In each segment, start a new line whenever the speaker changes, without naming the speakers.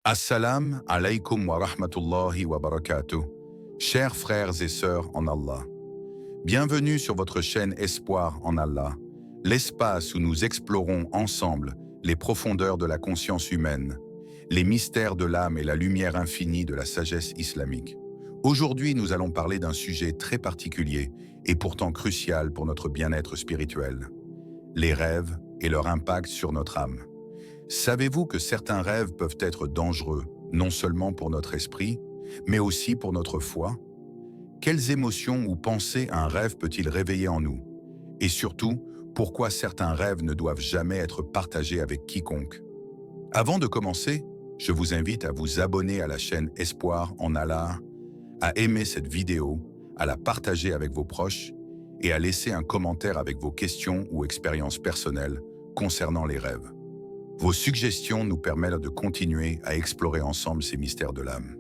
Assalam alaykum wa rahmatullahi wa barakatuh. Chers frères et sœurs en Allah, bienvenue sur votre chaîne Espoir en Allah, l'espace où nous explorons ensemble les profondeurs de la conscience humaine, les mystères de l'âme et la lumière infinie de la sagesse islamique. Aujourd'hui, nous allons parler d'un sujet très particulier et pourtant crucial pour notre bien-être spirituel, les rêves et leur impact sur notre âme. Savez-vous que certains rêves peuvent être dangereux, non seulement pour notre esprit, mais aussi pour notre foi? Quelles émotions ou pensées un rêve peut-il réveiller en nous? Et surtout, pourquoi certains rêves ne doivent jamais être partagés avec quiconque? Avant de commencer, je vous invite à vous abonner à la chaîne Espoir en Allah, à aimer cette vidéo, à la partager avec vos proches et à laisser un commentaire avec vos questions ou expériences personnelles concernant les rêves. Vos suggestions nous permettent de continuer à explorer ensemble ces mystères de l'âme.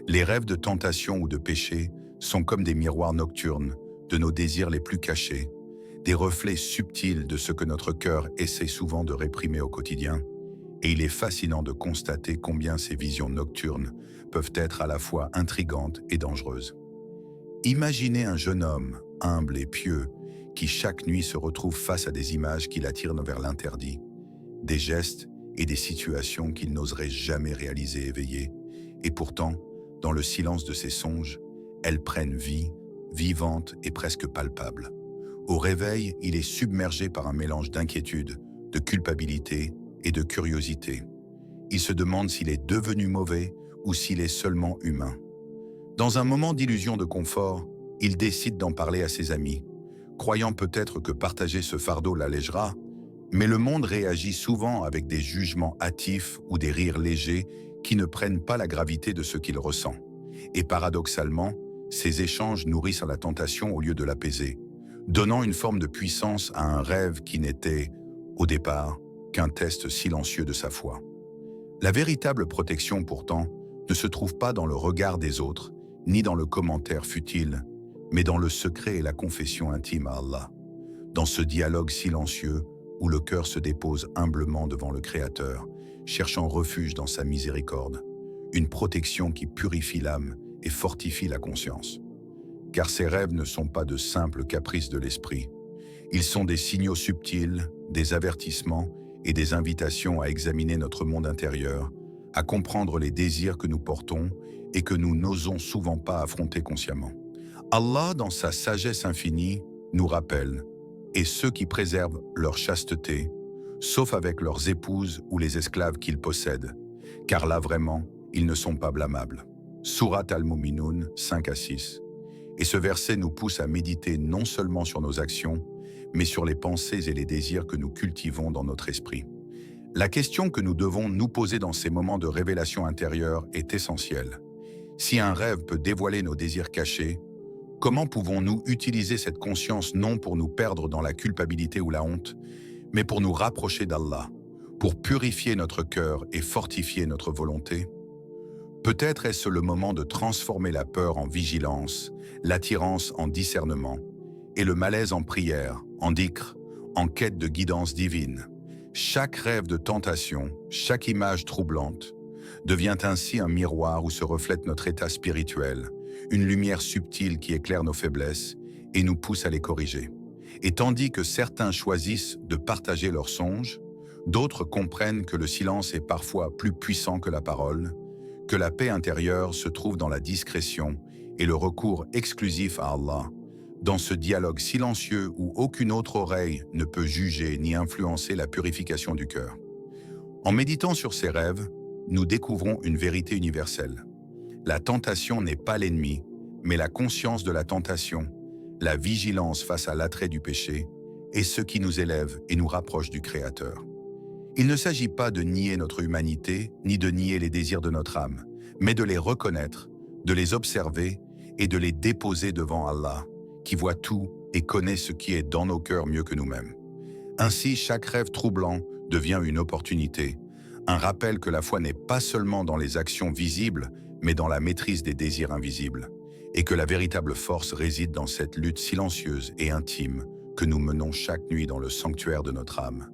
Les rêves de tentation ou de péché sont comme des miroirs nocturnes de nos désirs les plus cachés, des reflets subtils de ce que notre cœur essaie souvent de réprimer au quotidien. Et il est fascinant de constater combien ces visions nocturnes peuvent être à la fois intrigantes et dangereuses. Imaginez un jeune homme, humble et pieux, qui chaque nuit se retrouve face à des images qui l'attirent vers l'interdit, des gestes et des situations qu'il n'oserait jamais réaliser éveillé. Et pourtant, dans le silence de ses songes, elles prennent vie, vivantes et presque palpables. Au réveil, il est submergé par un mélange d'inquiétude, de culpabilité et de curiosité. Il se demande s'il est devenu mauvais ou s'il est seulement humain. Dans un moment d'illusion de confort, il décide d'en parler à ses amis, croyant peut-être que partager ce fardeau l'allégera. Mais le monde réagit souvent avec des jugements hâtifs ou des rires légers qui ne prennent pas la gravité de ce qu'il ressent. Et paradoxalement, ces échanges nourrissent la tentation au lieu de l'apaiser, donnant une forme de puissance à un rêve qui n'était, au départ, qu'un test silencieux de sa foi. La véritable protection, pourtant, ne se trouve pas dans le regard des autres, ni dans le commentaire futile, mais dans le secret et la confession intime à Allah. Dans ce dialogue silencieux, où le cœur se dépose humblement devant le Créateur, cherchant refuge dans sa miséricorde, une protection qui purifie l'âme et fortifie la conscience. Car ces rêves ne sont pas de simples caprices de l'esprit. Ils sont des signaux subtils, des avertissements et des invitations à examiner notre monde intérieur, à comprendre les désirs que nous portons et que nous n'osons souvent pas affronter consciemment. Allah, dans sa sagesse infinie, nous rappelle: et ceux qui préservent leur chasteté, sauf avec leurs épouses ou les esclaves qu'ils possèdent, car là vraiment, ils ne sont pas blâmables. Sourate Al-Mu'minun 5 à 6. Et ce verset nous pousse à méditer non seulement sur nos actions, mais sur les pensées et les désirs que nous cultivons dans notre esprit. La question que nous devons nous poser dans ces moments de révélation intérieure est essentielle. Si un rêve peut dévoiler nos désirs cachés, comment pouvons-nous utiliser cette conscience non pour nous perdre dans la culpabilité ou la honte, mais pour nous rapprocher d'Allah, pour purifier notre cœur et fortifier notre volonté? Peut-être est-ce le moment de transformer la peur en vigilance, l'attirance en discernement, et le malaise en prière, en dhikr, en quête de guidance divine. Chaque rêve de tentation, chaque image troublante, devient ainsi un miroir où se reflète notre état spirituel, une lumière subtile qui éclaire nos faiblesses et nous pousse à les corriger. Et tandis que certains choisissent de partager leurs songes, d'autres comprennent que le silence est parfois plus puissant que la parole, que la paix intérieure se trouve dans la discrétion et le recours exclusif à Allah, dans ce dialogue silencieux où aucune autre oreille ne peut juger ni influencer la purification du cœur. En méditant sur ces rêves, nous découvrons une vérité universelle. La tentation n'est pas l'ennemi, mais la conscience de la tentation, la vigilance face à l'attrait du péché, est ce qui nous élève et nous rapproche du Créateur. Il ne s'agit pas de nier notre humanité, ni de nier les désirs de notre âme, mais de les reconnaître, de les observer et de les déposer devant Allah, qui voit tout et connaît ce qui est dans nos cœurs mieux que nous-mêmes. Ainsi, chaque rêve troublant devient une opportunité, un rappel que la foi n'est pas seulement dans les actions visibles, mais dans la maîtrise des désirs invisibles, et que la véritable force réside dans cette lutte silencieuse et intime que nous menons chaque nuit dans le sanctuaire de notre âme,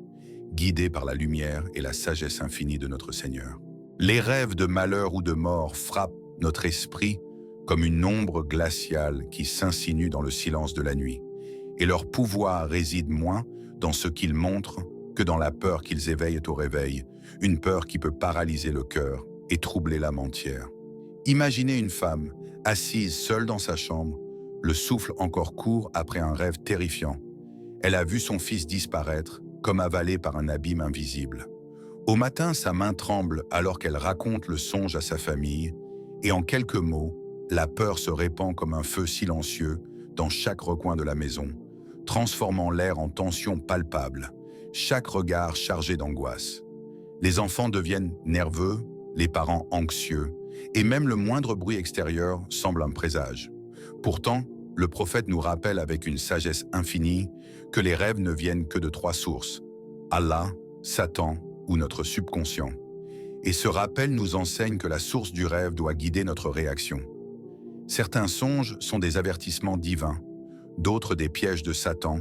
guidés par la lumière et la sagesse infinie de notre Seigneur. Les rêves de malheur ou de mort frappent notre esprit comme une ombre glaciale qui s'insinue dans le silence de la nuit, et leur pouvoir réside moins dans ce qu'ils montrent que dans la peur qu'ils éveillent au réveil, une peur qui peut paralyser le cœur et troubler l'âme entière. Imaginez une femme, assise seule dans sa chambre, le souffle encore court après un rêve terrifiant. Elle a vu son fils disparaître, comme avalé par un abîme invisible. Au matin, sa main tremble alors qu'elle raconte le songe à sa famille, et en quelques mots, la peur se répand comme un feu silencieux dans chaque recoin de la maison, transformant l'air en tension palpable, chaque regard chargé d'angoisse. Les enfants deviennent nerveux, les parents anxieux, et même le moindre bruit extérieur semble un présage. Pourtant, le prophète nous rappelle avec une sagesse infinie que les rêves ne viennent que de trois sources: Allah, Satan ou notre subconscient. Et ce rappel nous enseigne que la source du rêve doit guider notre réaction. Certains songes sont des avertissements divins, d'autres des pièges de Satan,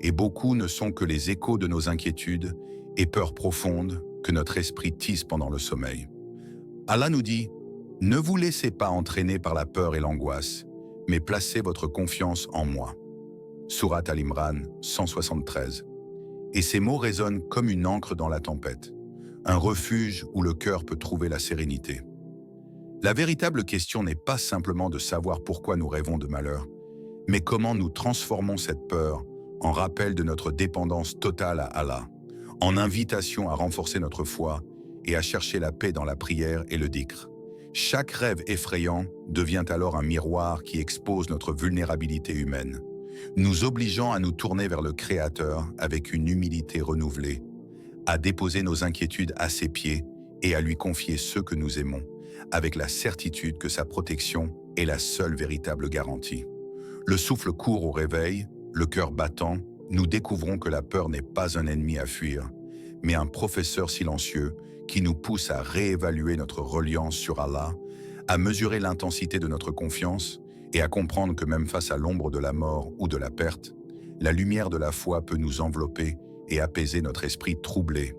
et beaucoup ne sont que les échos de nos inquiétudes et peurs profondes que notre esprit tisse pendant le sommeil. Allah nous dit: ne vous laissez pas entraîner par la peur et l'angoisse, mais placez votre confiance en moi. Sourate Al-Imran 173. Et ces mots résonnent comme une ancre dans la tempête, un refuge où le cœur peut trouver la sérénité. La véritable question n'est pas simplement de savoir pourquoi nous rêvons de malheur, mais comment nous transformons cette peur en rappel de notre dépendance totale à Allah, en invitation à renforcer notre foi et à chercher la paix dans la prière et le dhikr. Chaque rêve effrayant devient alors un miroir qui expose notre vulnérabilité humaine, nous obligeant à nous tourner vers le Créateur avec une humilité renouvelée, à déposer nos inquiétudes à ses pieds et à lui confier ceux que nous aimons, avec la certitude que sa protection est la seule véritable garantie. Le souffle court au réveil, le cœur battant, nous découvrons que la peur n'est pas un ennemi à fuir, mais un professeur silencieux qui nous pousse à réévaluer notre reliance sur Allah, à mesurer l'intensité de notre confiance et à comprendre que même face à l'ombre de la mort ou de la perte, la lumière de la foi peut nous envelopper et apaiser notre esprit troublé.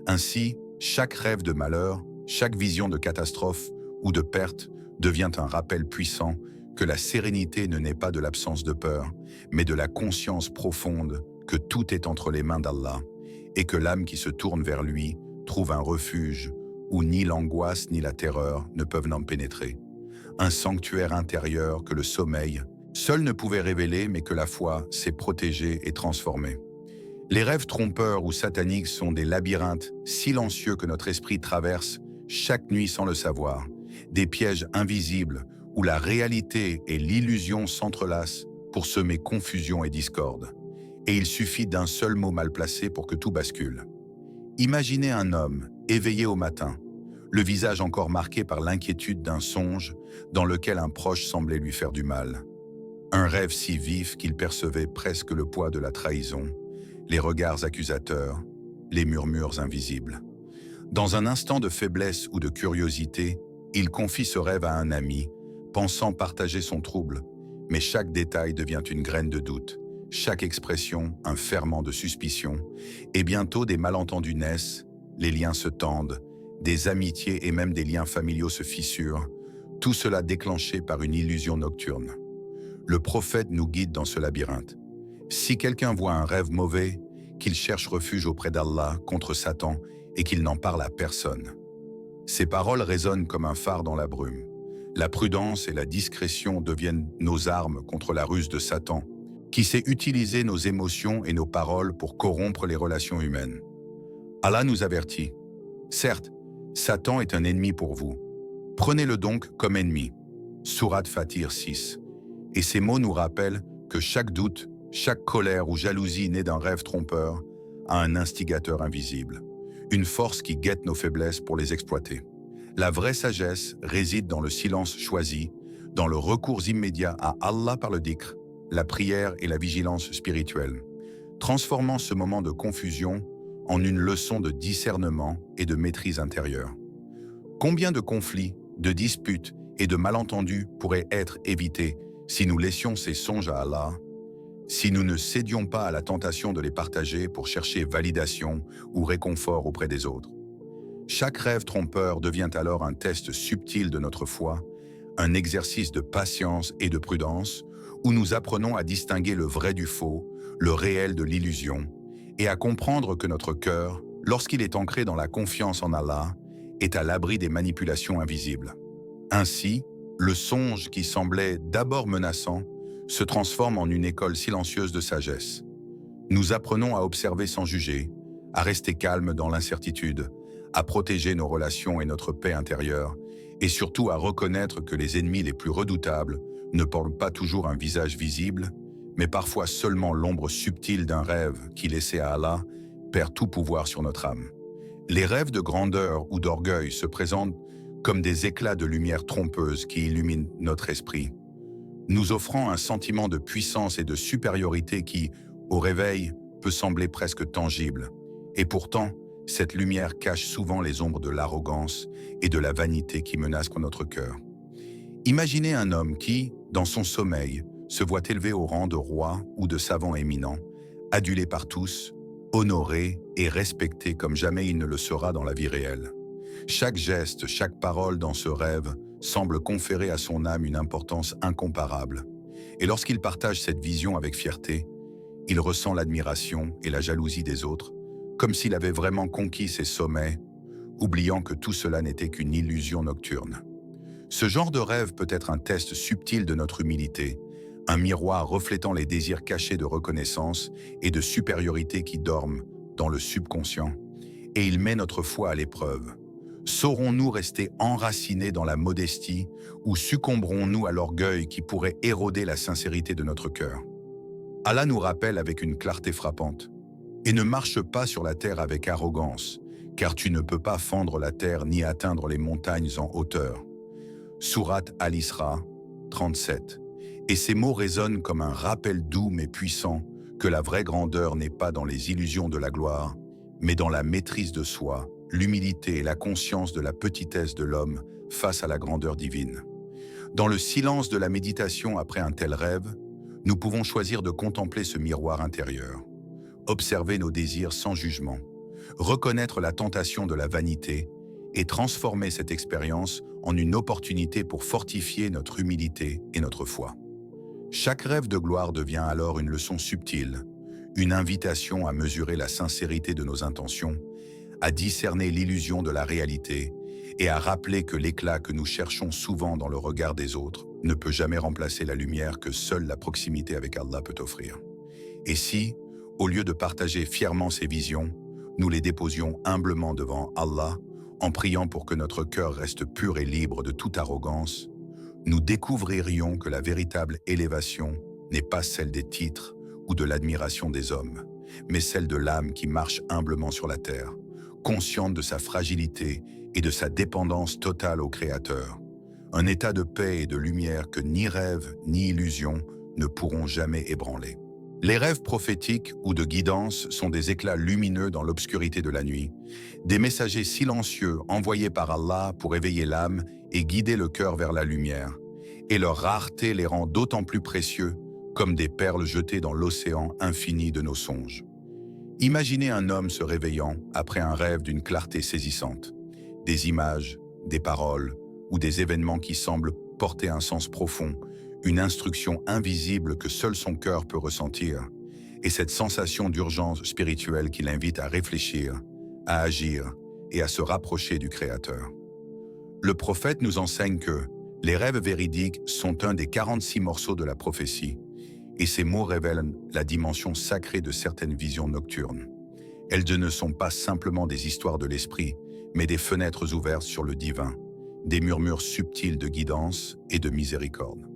Ainsi, chaque rêve de malheur, chaque vision de catastrophe ou de perte devient un rappel puissant que la sérénité ne naît pas de l'absence de peur, mais de la conscience profonde que tout est entre les mains d'Allah et que l'âme qui se tourne vers lui trouve un refuge où ni l'angoisse ni la terreur ne peuvent n'en pénétrer. Un sanctuaire intérieur que le sommeil seul ne pouvait révéler, mais que la foi sait protéger et transformer. Les rêves trompeurs ou sataniques sont des labyrinthes silencieux que notre esprit traverse chaque nuit sans le savoir, des pièges invisibles où la réalité et l'illusion s'entrelacent pour semer confusion et discorde. Et il suffit d'un seul mot mal placé pour que tout bascule. Imaginez un homme éveillé au matin, le visage encore marqué par l'inquiétude d'un songe dans lequel un proche semblait lui faire du mal. Un rêve si vif qu'il percevait presque le poids de la trahison, les regards accusateurs, les murmures invisibles. Dans un instant de faiblesse ou de curiosité, il confie ce rêve à un ami, pensant partager son trouble, mais chaque détail devient une graine de doute, chaque expression un ferment de suspicion, et bientôt des malentendus naissent, les liens se tendent, des amitiés et même des liens familiaux se fissurent, tout cela déclenché par une illusion nocturne. Le prophète nous guide dans ce labyrinthe. Si quelqu'un voit un rêve mauvais, qu'il cherche refuge auprès d'Allah contre Satan et qu'il n'en parle à personne. Ces paroles résonnent comme un phare dans la brume. La prudence et la discrétion deviennent nos armes contre la ruse de Satan, qui sait utiliser nos émotions et nos paroles pour corrompre les relations humaines. Allah nous avertit. Certes, Satan est un ennemi pour vous. Prenez-le donc comme ennemi. Sourate Fatir 6. Et ces mots nous rappellent que chaque doute, chaque colère ou jalousie née d'un rêve trompeur a un instigateur invisible, une force qui guette nos faiblesses pour les exploiter. La vraie sagesse réside dans le silence choisi, dans le recours immédiat à Allah par le dhikr, la prière et la vigilance spirituelle, transformant ce moment de confusion en une leçon de discernement et de maîtrise intérieure. Combien de conflits, de disputes et de malentendus pourraient être évités si nous laissions ces songes à Allah, si nous ne cédions pas à la tentation de les partager pour chercher validation ou réconfort auprès des autres? Chaque rêve trompeur devient alors un test subtil de notre foi, un exercice de patience et de prudence, où nous apprenons à distinguer le vrai du faux, le réel de l'illusion, et à comprendre que notre cœur, lorsqu'il est ancré dans la confiance en Allah, est à l'abri des manipulations invisibles. Ainsi, le songe qui semblait d'abord menaçant se transforme en une école silencieuse de sagesse. Nous apprenons à observer sans juger, à rester calme dans l'incertitude, à protéger nos relations et notre paix intérieure, et surtout à reconnaître que les ennemis les plus redoutables ne portent pas toujours un visage visible, mais parfois seulement l'ombre subtile d'un rêve qui, laissé à Allah, perd tout pouvoir sur notre âme. Les rêves de grandeur ou d'orgueil se présentent comme des éclats de lumière trompeuse qui illuminent notre esprit, nous offrant un sentiment de puissance et de supériorité qui, au réveil, peut sembler presque tangible. Et pourtant, cette lumière cache souvent les ombres de l'arrogance et de la vanité qui menacent notre cœur. Imaginez un homme qui, dans son sommeil, se voit élevé au rang de roi ou de savant éminent, adulé par tous, honoré et respecté comme jamais il ne le sera dans la vie réelle. Chaque geste, chaque parole dans ce rêve semble conférer à son âme une importance incomparable. Et lorsqu'il partage cette vision avec fierté, il ressent l'admiration et la jalousie des autres, comme s'il avait vraiment conquis ses sommets, oubliant que tout cela n'était qu'une illusion nocturne. Ce genre de rêve peut être un test subtil de notre humilité, un miroir reflétant les désirs cachés de reconnaissance et de supériorité qui dorment dans le subconscient, et il met notre foi à l'épreuve. Saurons-nous rester enracinés dans la modestie ou succomberons-nous à l'orgueil qui pourrait éroder la sincérité de notre cœur? Allah nous rappelle avec une clarté frappante: « Et ne marche pas sur la terre avec arrogance, car tu ne peux pas fendre la terre ni atteindre les montagnes en hauteur. » Sourate Al-Isra 37. Et ces mots résonnent comme un rappel doux mais puissant que la vraie grandeur n'est pas dans les illusions de la gloire, mais dans la maîtrise de soi, l'humilité et la conscience de la petitesse de l'homme face à la grandeur divine. Dans le silence de la méditation après un tel rêve, nous pouvons choisir de contempler ce miroir intérieur, observer nos désirs sans jugement, reconnaître la tentation de la vanité et transformer cette expérience en une opportunité pour fortifier notre humilité et notre foi. Chaque rêve de gloire devient alors une leçon subtile, une invitation à mesurer la sincérité de nos intentions, à discerner l'illusion de la réalité et à rappeler que l'éclat que nous cherchons souvent dans le regard des autres ne peut jamais remplacer la lumière que seule la proximité avec Allah peut offrir. Et si, au lieu de partager fièrement ces visions, nous les déposions humblement devant Allah, en priant pour que notre cœur reste pur et libre de toute arrogance, nous découvririons que la véritable élévation n'est pas celle des titres ou de l'admiration des hommes, mais celle de l'âme qui marche humblement sur la terre, consciente de sa fragilité et de sa dépendance totale au Créateur. Un état de paix et de lumière que ni rêve ni illusion ne pourront jamais ébranler. Les rêves prophétiques ou de guidance sont des éclats lumineux dans l'obscurité de la nuit, des messagers silencieux envoyés par Allah pour éveiller l'âme et guider le cœur vers la lumière, et leur rareté les rend d'autant plus précieux comme des perles jetées dans l'océan infini de nos songes. Imaginez un homme se réveillant après un rêve d'une clarté saisissante, des images, des paroles ou des événements qui semblent porter un sens profond, une instruction invisible que seul son cœur peut ressentir, et cette sensation d'urgence spirituelle qui l'invite à réfléchir, à agir et à se rapprocher du Créateur. Le prophète nous enseigne que les rêves véridiques sont un des 46 morceaux de la prophétie, et ces mots révèlent la dimension sacrée de certaines visions nocturnes. Elles ne sont pas simplement des histoires de l'esprit, mais des fenêtres ouvertes sur le divin, des murmures subtils de guidance et de miséricorde.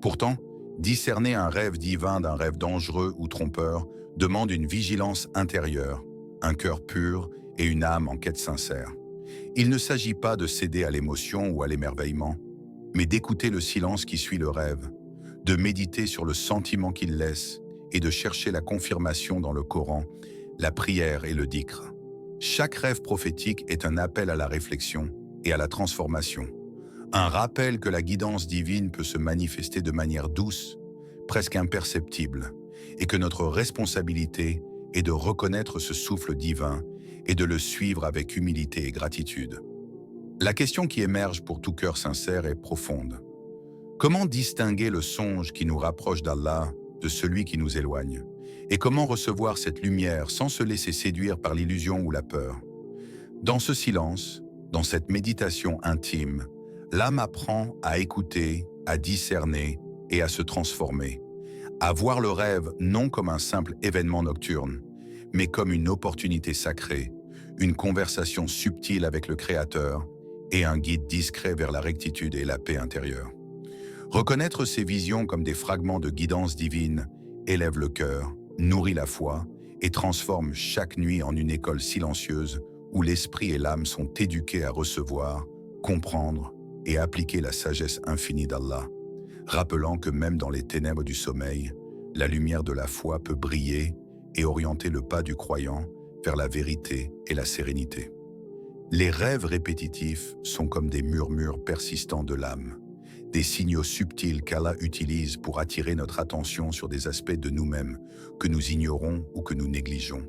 Pourtant, discerner un rêve divin d'un rêve dangereux ou trompeur demande une vigilance intérieure, un cœur pur et une âme en quête sincère. Il ne s'agit pas de céder à l'émotion ou à l'émerveillement, mais d'écouter le silence qui suit le rêve, de méditer sur le sentiment qu'il laisse et de chercher la confirmation dans le Coran, la prière et le dhikr. Chaque rêve prophétique est un appel à la réflexion et à la transformation. Un rappel que la guidance divine peut se manifester de manière douce, presque imperceptible, et que notre responsabilité est de reconnaître ce souffle divin et de le suivre avec humilité et gratitude. La question qui émerge pour tout cœur sincère est profonde. Comment distinguer le songe qui nous rapproche d'Allah de celui qui nous éloigne? Et comment recevoir cette lumière sans se laisser séduire par l'illusion ou la peur? Dans ce silence, dans cette méditation intime, l'âme apprend à écouter, à discerner et à se transformer, à voir le rêve non comme un simple événement nocturne, mais comme une opportunité sacrée, une conversation subtile avec le Créateur et un guide discret vers la rectitude et la paix intérieure. Reconnaître ces visions comme des fragments de guidance divine élève le cœur, nourrit la foi et transforme chaque nuit en une école silencieuse où l'esprit et l'âme sont éduqués à recevoir, comprendre et appliquer la sagesse infinie d'Allah, rappelant que même dans les ténèbres du sommeil, la lumière de la foi peut briller et orienter le pas du croyant vers la vérité et la sérénité. Les rêves répétitifs sont comme des murmures persistants de l'âme, des signaux subtils qu'Allah utilise pour attirer notre attention sur des aspects de nous-mêmes que nous ignorons ou que nous négligeons.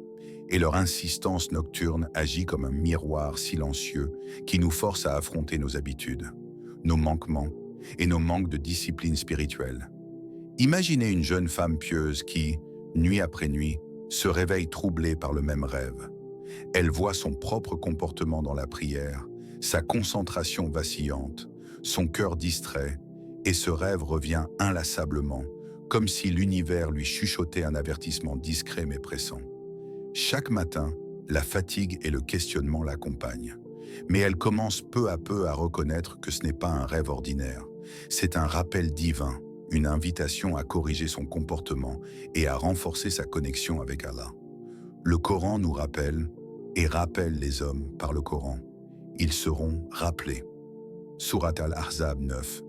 Et leur insistance nocturne agit comme un miroir silencieux qui nous force à affronter nos habitudes, nos manquements et nos manques de discipline spirituelle. Imaginez une jeune femme pieuse qui, nuit après nuit, se réveille troublée par le même rêve. Elle voit son propre comportement dans la prière, sa concentration vacillante, son cœur distrait, et ce rêve revient inlassablement, comme si l'univers lui chuchotait un avertissement discret mais pressant. Chaque matin, la fatigue et le questionnement l'accompagnent. Mais elle commence peu à peu à reconnaître que ce n'est pas un rêve ordinaire. C'est un rappel divin, une invitation à corriger son comportement et à renforcer sa connexion avec Allah. Le Coran nous rappelle, et rappelle les hommes par le Coran. Ils seront rappelés. Surat al-Ahzab 9.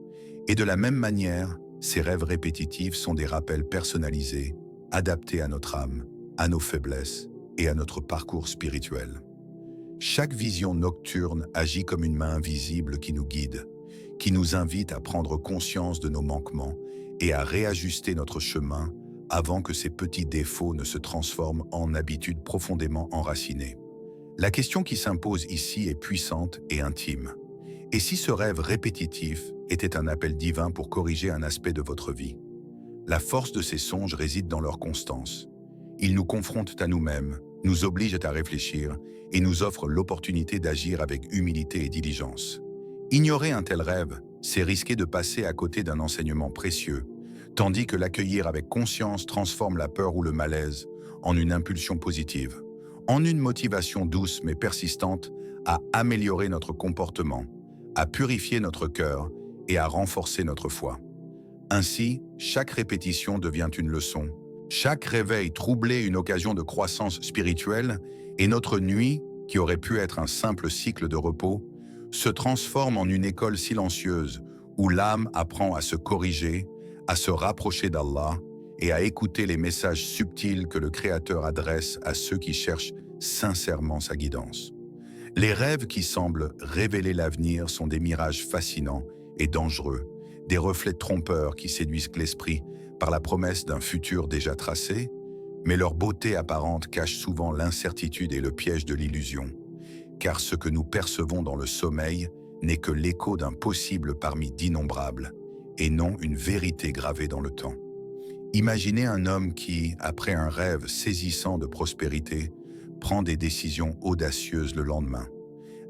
Et de la même manière, ces rêves répétitifs sont des rappels personnalisés, adaptés à notre âme, à nos faiblesses et à notre parcours spirituel. Chaque vision nocturne agit comme une main invisible qui nous guide, qui nous invite à prendre conscience de nos manquements et à réajuster notre chemin avant que ces petits défauts ne se transforment en habitudes profondément enracinées. La question qui s'impose ici est puissante et intime. Et si ce rêve répétitif était un appel divin pour corriger un aspect de votre vie? La force de ces songes réside dans leur constance. Ils nous confrontent à nous-mêmes, nous obligent à réfléchir et nous offrent l'opportunité d'agir avec humilité et diligence. Ignorer un tel rêve, c'est risquer de passer à côté d'un enseignement précieux, tandis que l'accueillir avec conscience transforme la peur ou le malaise en une impulsion positive, en une motivation douce mais persistante à améliorer notre comportement, à purifier notre cœur et à renforcer notre foi. Ainsi, chaque répétition devient une leçon, chaque réveil troublé une occasion de croissance spirituelle et notre nuit, qui aurait pu être un simple cycle de repos, se transforme en une école silencieuse où l'âme apprend à se corriger, à se rapprocher d'Allah et à écouter les messages subtils que le Créateur adresse à ceux qui cherchent sincèrement sa guidance. Les rêves qui semblent révéler l'avenir sont des mirages fascinants et dangereux, des reflets trompeurs qui séduisent l'esprit par la promesse d'un futur déjà tracé, mais leur beauté apparente cache souvent l'incertitude et le piège de l'illusion, car ce que nous percevons dans le sommeil n'est que l'écho d'un possible parmi d'innombrables, et non une vérité gravée dans le temps. Imaginez un homme qui, après un rêve saisissant de prospérité, prend des décisions audacieuses le lendemain,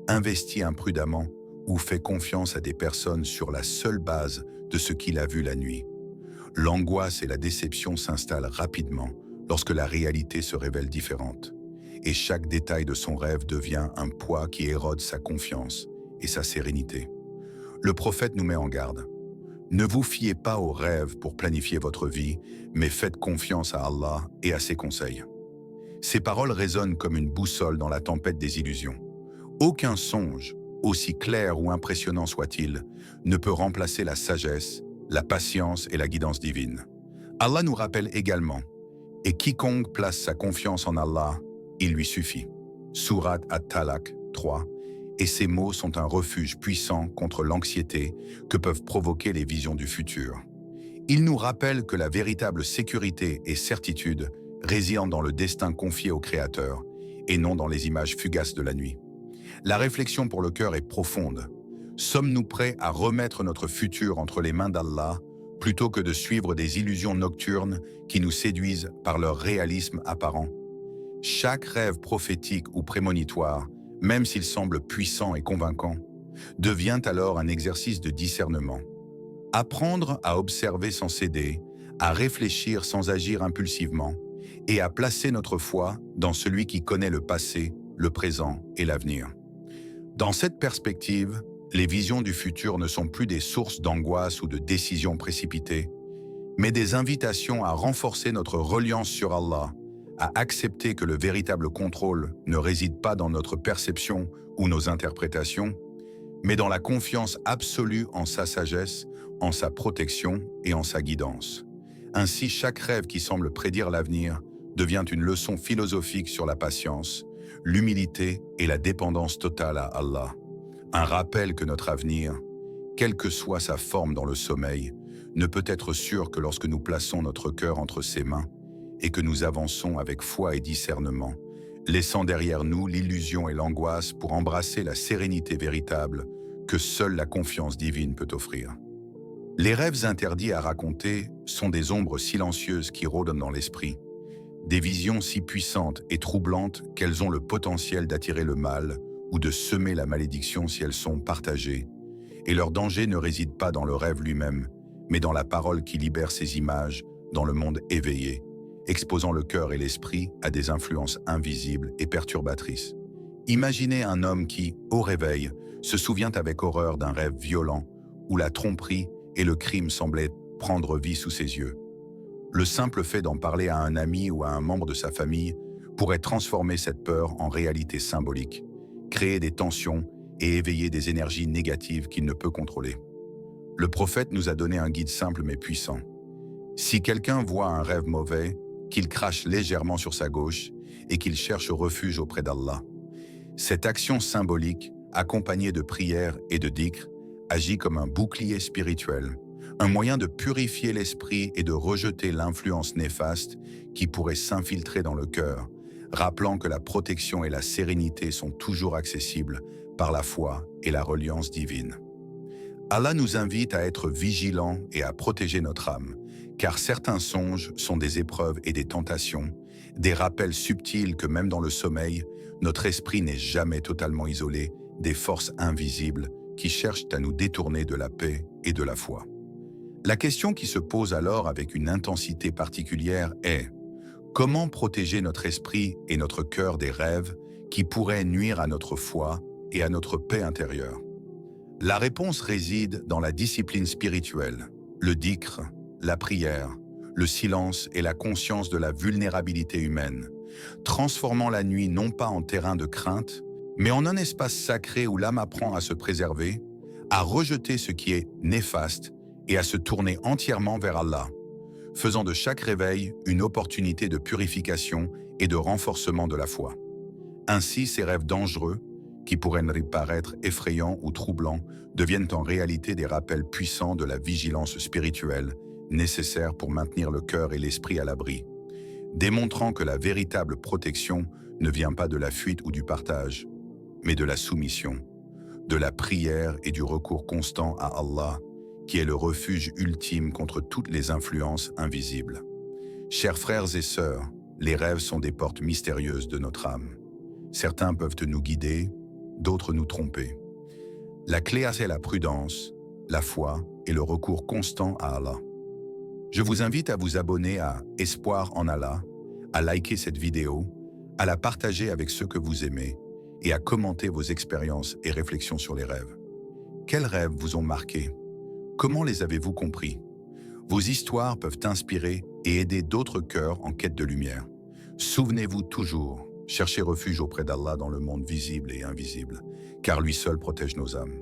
investit imprudemment ou fait confiance à des personnes sur la seule base de ce qu'il a vu la nuit. L'angoisse et la déception s'installent rapidement lorsque la réalité se révèle différente, et chaque détail de son rêve devient un poids qui érode sa confiance et sa sérénité. Le prophète nous met en garde. Ne vous fiez pas aux rêves pour planifier votre vie, mais faites confiance à Allah et à ses conseils. Ces paroles résonnent comme une boussole dans la tempête des illusions. Aucun songe, aussi clair ou impressionnant soit-il, ne peut remplacer la sagesse, la patience et la guidance divine. Allah nous rappelle également « Et quiconque place sa confiance en Allah, il lui suffit » Surat At-Talaq 3. Et ces mots sont un refuge puissant contre l'anxiété que peuvent provoquer les visions du futur. Ils nous rappellent que la véritable sécurité et certitude résident dans le destin confié au Créateur et non dans les images fugaces de la nuit. La réflexion pour le cœur est profonde. Sommes-nous prêts à remettre notre futur entre les mains d'Allah plutôt que de suivre des illusions nocturnes qui nous séduisent par leur réalisme apparent? Chaque rêve prophétique ou prémonitoire, même s'il semble puissant et convaincant, devient alors un exercice de discernement. Apprendre à observer sans céder, à réfléchir sans agir impulsivement, et à placer notre foi dans celui qui connaît le passé, le présent et l'avenir. Dans cette perspective, les visions du futur ne sont plus des sources d'angoisse ou de décisions précipitées, mais des invitations à renforcer notre reliance sur Allah, à accepter que le véritable contrôle ne réside pas dans notre perception ou nos interprétations, mais dans la confiance absolue en sa sagesse, en sa protection et en sa guidance. Ainsi, chaque rêve qui semble prédire l'avenir devient une leçon philosophique sur la patience, l'humilité et la dépendance totale à Allah. Un rappel que notre avenir, quelle que soit sa forme dans le sommeil, ne peut être sûr que lorsque nous plaçons notre cœur entre ses mains et que nous avançons avec foi et discernement, laissant derrière nous l'illusion et l'angoisse pour embrasser la sérénité véritable que seule la confiance divine peut offrir. Les rêves interdits à raconter sont des ombres silencieuses qui rôdent dans l'esprit, des visions si puissantes et troublantes qu'elles ont le potentiel d'attirer le mal ou de semer la malédiction si elles sont partagées, et leur danger ne réside pas dans le rêve lui-même, mais dans la parole qui libère ces images dans le monde éveillé, exposant le cœur et l'esprit à des influences invisibles et perturbatrices. Imaginez un homme qui, au réveil, se souvient avec horreur d'un rêve violent où la tromperie et le crime semblaient prendre vie sous ses yeux. Le simple fait d'en parler à un ami ou à un membre de sa famille pourrait transformer cette peur en réalité symbolique, créer des tensions et éveiller des énergies négatives qu'il ne peut contrôler. Le prophète nous a donné un guide simple mais puissant. Si quelqu'un voit un rêve mauvais, qu'il crache légèrement sur sa gauche et qu'il cherche refuge auprès d'Allah. Cette action symbolique, accompagnée de prières et de dhikr, agit comme un bouclier spirituel, un moyen de purifier l'esprit et de rejeter l'influence néfaste qui pourrait s'infiltrer dans le cœur, rappelant que la protection et la sérénité sont toujours accessibles par la foi et la reliance divine. Allah nous invite à être vigilants et à protéger notre âme, car certains songes sont des épreuves et des tentations, des rappels subtils que même dans le sommeil, notre esprit n'est jamais totalement isolé des forces invisibles qui cherchent à nous détourner de la paix et de la foi. La question qui se pose alors avec une intensité particulière est: comment protéger notre esprit et notre cœur des rêves qui pourraient nuire à notre foi et à notre paix intérieure? La réponse réside dans la discipline spirituelle, le dhikr, la prière, le silence et la conscience de la vulnérabilité humaine, transformant la nuit non pas en terrain de crainte, mais en un espace sacré où l'âme apprend à se préserver, à rejeter ce qui est néfaste et à se tourner entièrement vers Allah, faisant de chaque réveil une opportunité de purification et de renforcement de la foi. Ainsi, ces rêves dangereux, qui pourraient paraître effrayants ou troublants, deviennent en réalité des rappels puissants de la vigilance spirituelle nécessaire pour maintenir le cœur et l'esprit à l'abri, démontrant que la véritable protection ne vient pas de la fuite ou du partage, mais de la soumission, de la prière et du recours constant à Allah, qui est le refuge ultime contre toutes les influences invisibles. Chers frères et sœurs, les rêves sont des portes mystérieuses de notre âme. Certains peuvent nous guider, d'autres nous tromper. La clé c'est la prudence, la foi et le recours constant à Allah. Je vous invite à vous abonner à Espoir en Allah, à liker cette vidéo, à la partager avec ceux que vous aimez et à commenter vos expériences et réflexions sur les rêves. Quels rêves vous ont marqué? Comment les avez-vous compris? Vos histoires peuvent inspirer et aider d'autres cœurs en quête de lumière. Souvenez-vous toujours, cherchez refuge auprès d'Allah dans le monde visible et invisible, car lui seul protège nos âmes.